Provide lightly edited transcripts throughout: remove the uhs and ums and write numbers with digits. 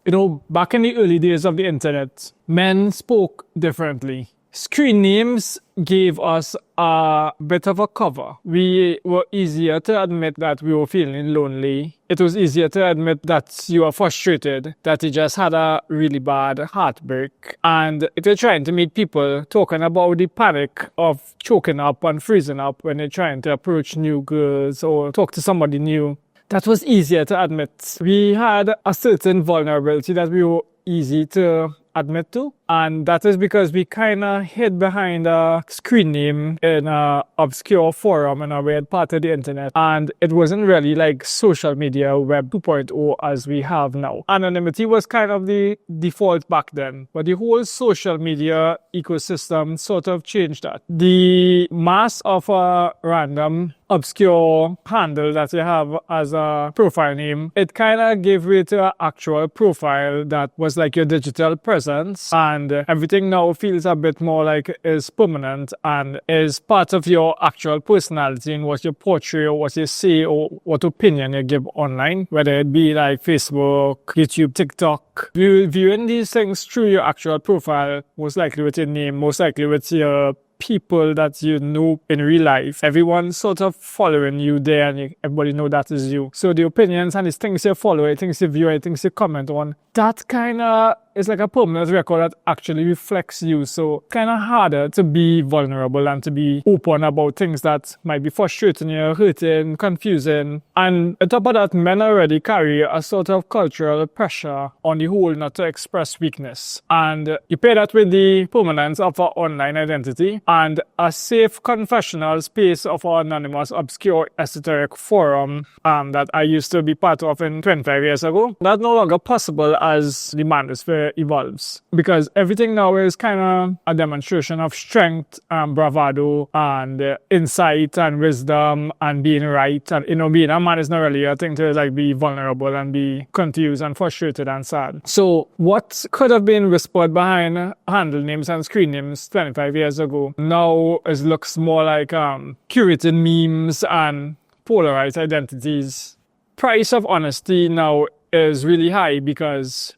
Back in the early days of the internet, men spoke differently. Screen names gave us a bit of a cover. We were easier to admit that we were feeling lonely. It was easier to admit that you were frustrated, that you just had a really bad heartbreak. And if you're trying to meet people talking about the panic of choking up and freezing up when you're trying to approach new girls or talk to somebody new, that was easier to admit. We had a certain vulnerability that we were easy to admit to, and that is because we kind of hid behind a screen name in an obscure forum in a weird part of the internet, and it wasn't really like social media web 2.0 as we have now. Anonymity was kind of the default back then, but the whole social media ecosystem sort of changed that. The mass of a random obscure handle that you have as a profile name, it kind of gave way to an actual profile that was like your digital presence, and everything now feels a bit more like is permanent and is part of your actual personality and what you portray or what you say or what opinion you give online, whether it be like Facebook, YouTube, TikTok. Viewing these things through your actual profile, most likely with your name, most likely with your people that you know in real life. Everyone's sort of following you there and everybody know that is you. So the opinions and the things you follow, the things you view, the things you comment on, that kind of is like a permanent record that actually reflects you. So kind of harder to be vulnerable and to be open about things that might be frustrating you, hurting, confusing. And on top of that, men already carry a sort of cultural pressure on the whole not to express weakness. And you pair that with the permanence of our online identity and a safe confessional space of our anonymous, obscure, esoteric forum that I used to be part of in 25 years ago. That's no longer possible as the Manosphere evolves, because everything now is kind of a demonstration of strength and bravado and insight and wisdom and being right. And being a man is not really a thing to like be vulnerable and be confused and frustrated and sad. So what could have been whispered behind handle names and screen names 25 years ago now looks more like curated memes and polarized identities. Price of honesty now is really high because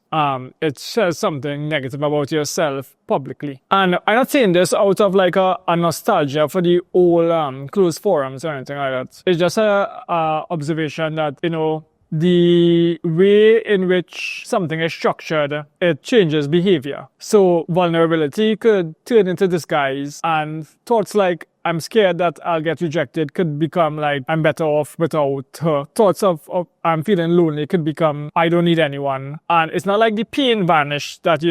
it says something negative about yourself publicly. And I'm not saying this out of like a nostalgia for the old closed forums or anything like that. It's just a observation that, the way in which something is structured, it changes behavior. So vulnerability could turn into disguise, and thoughts like I'm scared that I'll get rejected could become like I'm better off without her. Thoughts of I'm feeling lonely could become I don't need anyone. And it's not like the pain vanished that you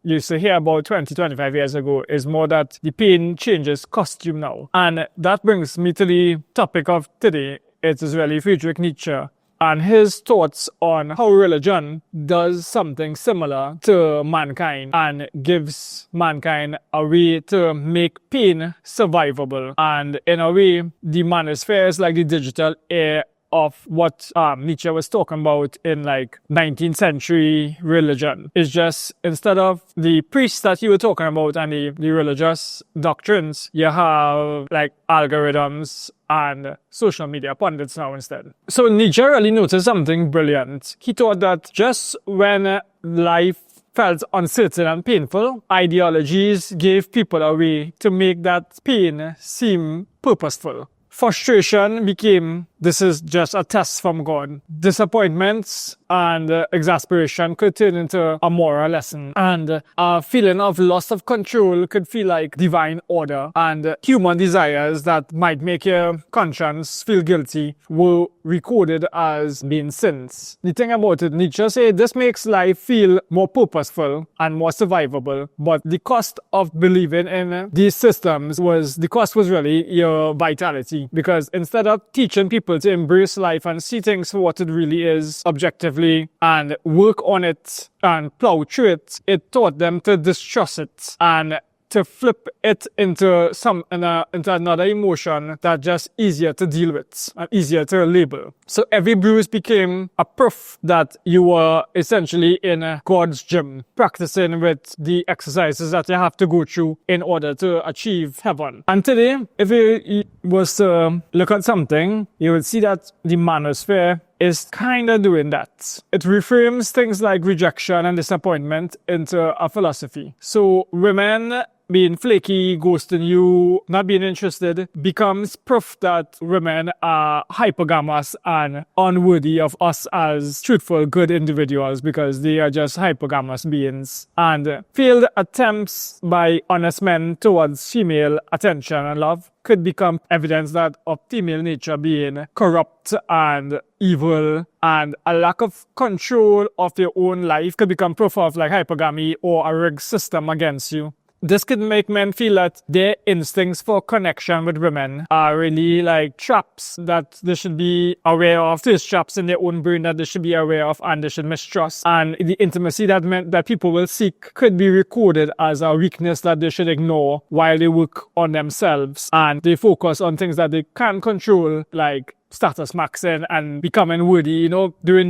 used to hear about 25 years ago. It's more that the pain changes costume now. And that brings me to the topic of today. It is really Friedrich Nietzsche and his thoughts on how religion does something similar to mankind and gives mankind a way to make pain survivable. And in a way, the Manosphere is like the digital air of what Nietzsche was talking about in like 19th century religion. It's just instead of the priests that you were talking about and the religious doctrines, you have like algorithms and social media pundits now instead. So Nietzsche really noticed something brilliant. He thought that just when life felt uncertain and painful, ideologies gave people a way to make that pain seem purposeful. Frustration became, this is just a test from God. Disappointments and exasperation could turn into a moral lesson. And a feeling of loss of control could feel like divine order. And human desires that might make your conscience feel guilty were recorded as being sins. The thing about it, Nietzsche said, this makes life feel more purposeful and more survivable. But the cost of believing in these systems the cost was really your vitality. Because instead of teaching people to embrace life and see things for what it really is objectively and work on it and plow through it, it taught them to distrust it and to flip it into another emotion that's just easier to deal with and easier to label. So every bruise became a proof that you were essentially in God's gym, practicing with the exercises that you have to go through in order to achieve heaven. And today, if you was to look at something, you will see that the Manosphere is kind of doing that. It reframes things like rejection and disappointment into a philosophy. So women being flaky, ghosting you, not being interested, becomes proof that women are hypergamous and unworthy of us as truthful, good individuals because they are just hypergamous beings. And failed attempts by honest men towards female attention and love could become evidence that of female nature being corrupt and evil, and a lack of control of your own life could become proof of like hypergamy or a rigged system against you. This could make men feel that their instincts for connection with women are really like traps that they should be aware of. There's traps in their own brain that they should be aware of and they should mistrust. And the intimacy that people will seek could be recorded as a weakness that they should ignore while they work on themselves and they focus on things that they can't control, like status maxing and becoming worthy, doing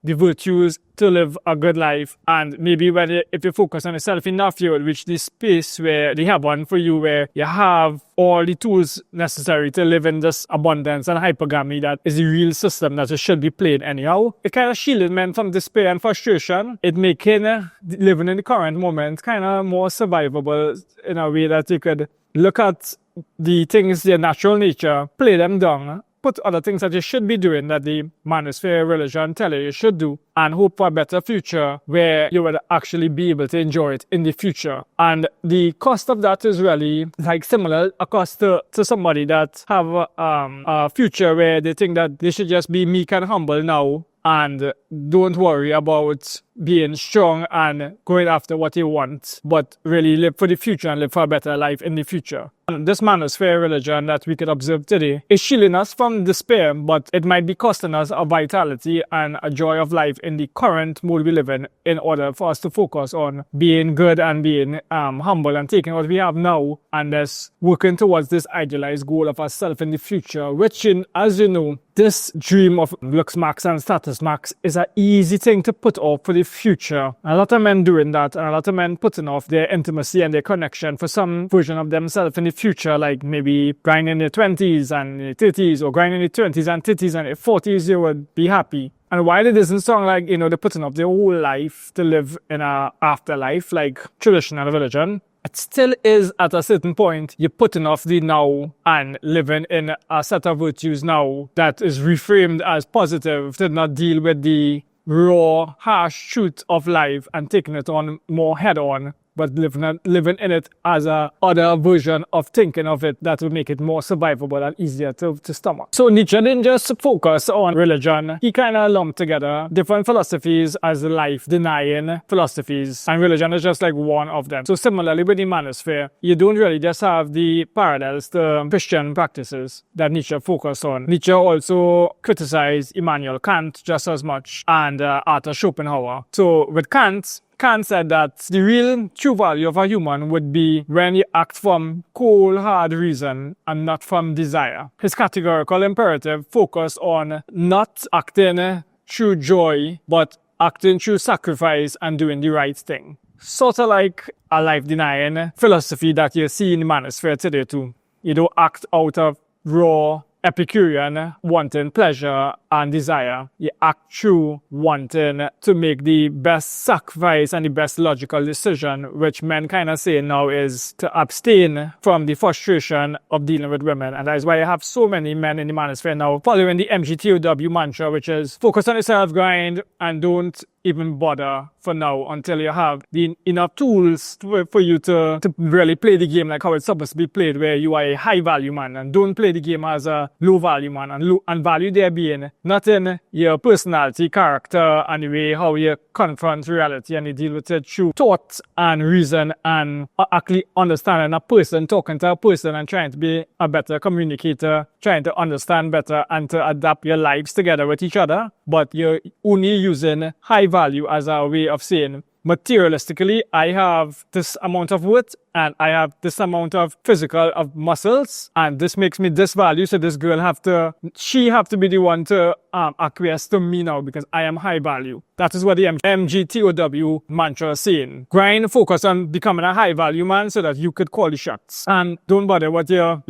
the virtues to live a good life. And maybe if you focus on yourself enough, you'll reach this space where they have one for you, where you have all the tools necessary to live in this abundance and hypergamy that is the real system that should be played anyhow. It kind of shielded men from despair and frustration. It making living in the current moment kind of more survivable in a way that you could look at the things, their natural nature, play them down, put other things that you should be doing that the Manosphere religion tell you should do, and hope for a better future where you will actually be able to enjoy it in the future. And the cost of that is really like similar a cost to somebody that have a future where they think that they should just be meek and humble now and don't worry about being strong and going after what you want, but really live for the future and live for a better life in the future. And this Manosphere religion that we could observe today is shielding us from despair, but it might be costing us a vitality and a joy of life in the current mood we live in order for us to focus on being good and being humble and taking what we have now and thus working towards this idealized goal of ourselves in the future, which, as you know, this dream of looks max and status max is an easy thing to put off for the future. A lot of men doing that, and a lot of men putting off their intimacy and their connection for some version of themselves in the future, like maybe grinding in their 20s and their 30s, or grinding in their 20s and 30s and their 40s, you would be happy. And while it doesn't sound like, they're putting off their whole life to live in an afterlife like traditional religion, it still is at a certain point you're putting off the now and living in a set of virtues now that is reframed as positive to not deal with the raw, harsh truth of life and taking it on more head on, but living in it as a other version of thinking of it that will make it more survivable and easier to stomach. So Nietzsche didn't just focus on religion. He kind of lumped together different philosophies as life-denying philosophies, and religion is just like one of them. So similarly with the Manosphere, you don't really just have the parallels to Christian practices that Nietzsche focused on. Nietzsche also criticized Immanuel Kant just as much, and Arthur Schopenhauer. So with Kant said that the real true value of a human would be when you act from cold, hard reason and not from desire. His categorical imperative focused on not acting through joy, but acting through sacrifice and doing the right thing. Sort of like a life-denying philosophy that you see in the Manosphere today too. You don't act out of raw Epicurean wanting pleasure and desire. You act through wanting to make the best sacrifice and the best logical decision, which men kind of say now is to abstain from the frustration of dealing with women. And that is why you have so many men in the Manosphere now following the MGTOW mantra, which is focus on yourself, grind, and don't even bother for now until you have the enough tools for you to really play the game like how it's supposed to be played, where you are a high value man, and don't play the game as a low value man, and value their being not in your personality, character, and the way how you confront reality and you deal with it through thought and reason and actually understanding a person, talking to a person and trying to be a better communicator, trying to understand better and to adapt your lives together with each other, but you're only using high value as a way of saying, materialistically, I have this amount of worth and I have this amount of physical of muscles, and this makes me this value. So this girl she have to be the one to acquiesce to me now because I am high value. That is what the MGTOW mantra is saying. Grind, focus on becoming a high value man so that you could call the shots. And don't bother with your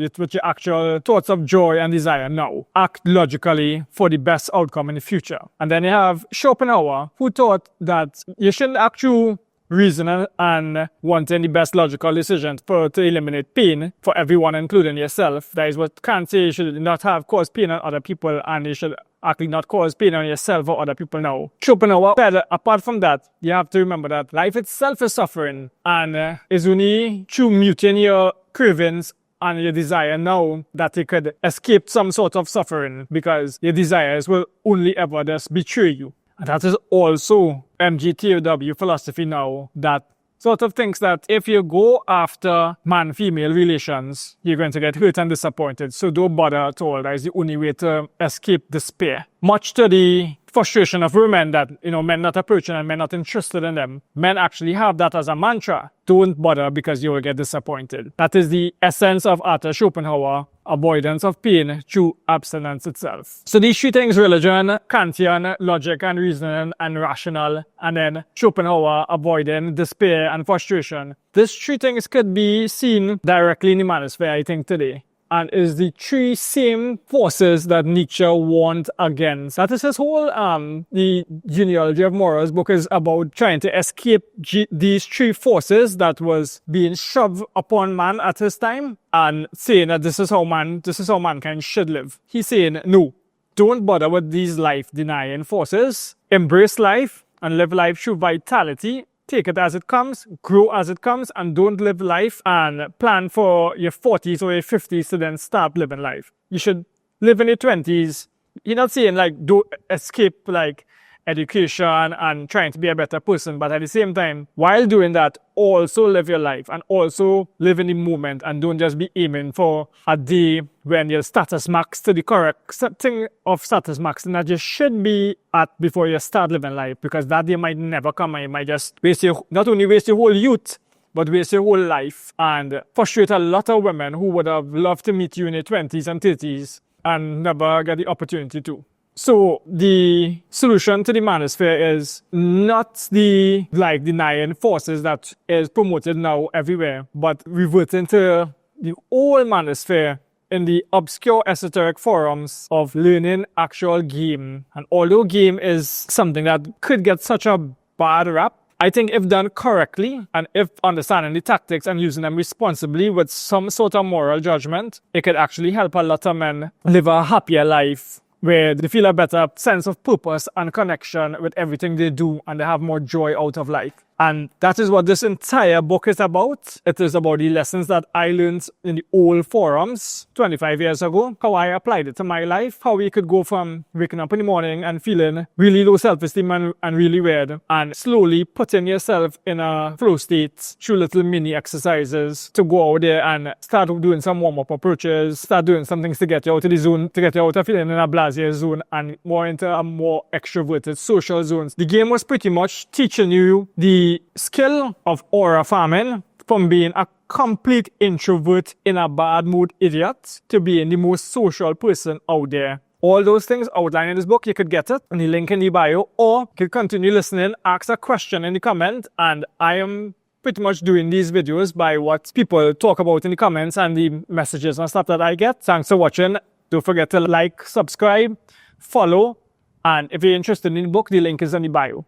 actual thoughts of joy and desire now. Act logically for the best outcome in the future. And then you have Schopenhauer, who thought that you shouldn't actually reason and wanting the best logical decisions to eliminate pain for everyone, including yourself. That is what Kant says: you should not have caused pain on other people, and you should actually not cause pain on yourself or other people now. Schopenhauer said, apart from that, you have to remember that life itself is suffering, and is only through muting your cravings and your desire now that you could escape some sort of suffering, because your desires will only ever just betray you. And that is also MGTOW philosophy now, that sort of thinks that if you go after man-female relations, you're going to get hurt and disappointed. So don't bother at all. That is the only way to escape despair. Much to the frustration of women that, men not approaching and men not interested in them. Men actually have that as a mantra. Don't bother because you will get disappointed. That is the essence of Arthur Schopenhauer: avoidance of pain through abstinence itself. So these three things: religion, Kantian, logic and reasoning and rational, and then Schopenhauer, avoiding despair and frustration. These three things could be seen directly in the Manosphere, I think, today. And is the three same forces that Nietzsche warned against. That is his whole, the genealogy of morals book is about trying to escape these three forces that was being shoved upon man at his time, and saying that this is how mankind should live. He's saying, no, don't bother with these life-denying forces. Embrace life and live life through vitality. Take it as it comes, grow as it comes, and don't live life and plan for your 40s or your 50s to then start living life. You should live in your 20s. You're not saying don't escape education and trying to be a better person, but at the same time, while doing that, also live your life and also live in the moment, and don't just be aiming for a day when your status max to the correct thing of status max, and that you should be at before you start living life, because that day might never come, and you might just not only waste your whole youth, but waste your whole life and frustrate a lot of women who would have loved to meet you in their 20s and 30s and never get the opportunity to. So the solution to the Manosphere is not the denying forces that is promoted now everywhere, but reverting to the old Manosphere in the obscure esoteric forums of learning actual game. And although game is something that could get such a bad rap, I think if done correctly, and if understanding the tactics and using them responsibly with some sort of moral judgment, it could actually help a lot of men live a happier life, where they feel a better sense of purpose and connection with everything they do, and they have more joy out of life. And that is what this entire book is about. It is about the lessons that I learned in the old forums 25 years ago, how I applied it to my life, how we could go from waking up in the morning and feeling really low self-esteem and really weird, and slowly putting yourself in a flow state through little mini exercises to go out there and start doing some warm-up approaches, start doing some things to get you out of the zone, to get you out of feeling in a blasé zone and more into a more extroverted social zones. The game was pretty much teaching you the skill of aura farming, from being a complete introvert in a bad mood idiot to being the most social person out there. All those things outlined in this book, you could get it in the link in the bio, or you could continue listening, ask a question in the comment, and I am pretty much doing these videos by what people talk about in the comments and the messages and stuff that I get. Thanks for watching. Don't forget to like, subscribe, follow, and if you're interested in the book, the link is in the bio.